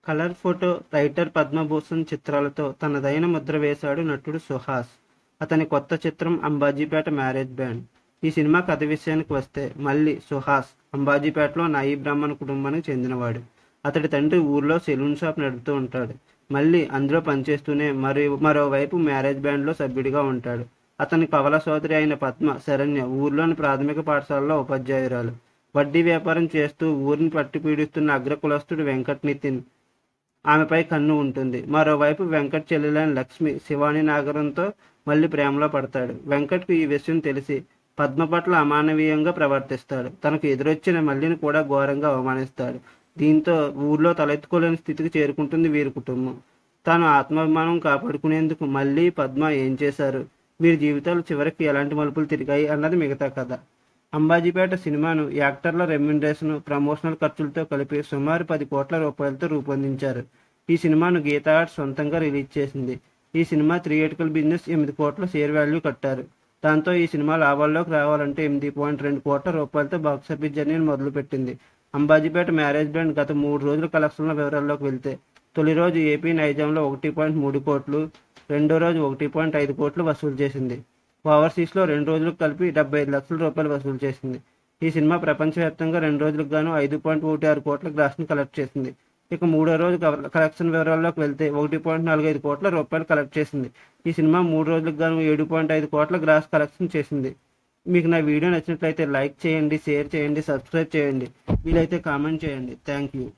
Colour photo writer Padma Bhushan చిత్రాలతో తనదైన ముద్ర వేశాడు నటుడు సుహాస్. అతని కొత్త చిత్రం అంబాజీపేట మ్యారేజ్ బ్యాండ్. ఈ సినిమా కథ విషయానికి వస్తే మళ్ళీ సుహాస్ అంబాజీపేటలో నాయి బ్రాహ్మణ కుటుంబానికి చెందినవాడు. అతడి తండ్రి ఊర్లో సెలూన్ షాప్ నడుపుతూ ఉంటాడు. మళ్ళీ అందులో పనిచేస్తూనే మరోవైపు మ్యారేజ్ బ్యాండ్లో సభ్యుడిగా ఉంటాడు. అతని కవల సోదరి అయిన పద్మ శరణ్య ఊర్లోని ప్రాథమిక పాఠశాలలో ఉపాధ్యాయురాలు. వడ్డీ వ్యాపారం చేస్తూ ఊరిని పట్టి పీడిస్తున్న అగ్రకులస్తుడు వెంకట్ నితిన్ ఆమెపై కన్ను ఉంటుంది. మరోవైపు వెంకట్ చెల్లెలైన లక్ష్మి శివాని నాగరంతో మళ్ళీ ప్రేమలో పడతాడు. వెంకట్కు ఈ విషయం తెలిసి పద్మ పట్ల అమానవీయంగా ప్రవర్తిస్తాడు. తనకు ఎదురొచ్చిన మల్లిని కూడా ఘోరంగా అవమానిస్తాడు. దీంతో ఊర్లో తలెత్తుకోలేని స్థితికి చేరుకుంటుంది వీరి కుటుంబం. తాను ఆత్మాభిమానం కాపాడుకునేందుకు మళ్ళీ పద్మ ఏం చేశారు, వీరి జీవితాలు చివరికి ఎలాంటి మలుపులు తిరిగాయి అన్నది మిగతా కథ. అంబాజీపేట సినిమాను యాక్టర్ల రెమ్యునరేషన్, ప్రమోషనల్ ఖర్చులతో కలిపి సుమారు 10 కోట్ల రూపాయలతో రూపొందించారు. ఈ సినిమాను గీతా ఆర్ట్స్ సొంతంగా రిలీజ్ చేసింది. ఈ సినిమా థియేట్రికల్ బిజినెస్ 8 కోట్ల షేర్ వాల్యూ కట్టారు. దాంతో ఈ సినిమా లాభాల్లోకి రావాలంటే 8.2 కోట్ల రూపాయలతో బాక్సాఫీస్ జర్నీని మొదలుపెట్టింది. అంబాజీపేట మ్యారేజ్ బ్యాండ్ గత 3 రోజుల కలెక్షన్ల వివరాల్లోకి వెళ్తే తొలి రోజు ఏపీ నైజాంలో 1.3 కోట్లు, రెండో రోజు 1.5 కోట్లు వసూలు చేసింది. ఓవర్సీస్లో 2 రోజులకు కలిపి 75 లక్షల రూపాయలు వసూలు చేసింది. ఈ సినిమా ప్రపంచవ్యాప్తంగా 2 రోజులకు గాను 5.16 కోట్ల గ్రాస్ని కలెక్ట్ చేసింది. ఇక మూడో రోజు కలెక్షన్ వివరాల్లోకి వెళ్తే 1.45 కోట్ల రూపాయలు కలెక్ట్ చేసింది. ఈ సినిమా 3 రోజులకు గాను 7.5 కోట్ల గ్రాస్ కలెక్షన్ చేసింది. మీకు నా వీడియో నచ్చినట్లయితే లైక్ చేయండి, షేర్ చేయండి, సబ్స్క్రైబ్ చేయండి, వీలైతే కామెంట్ చేయండి. Thank you.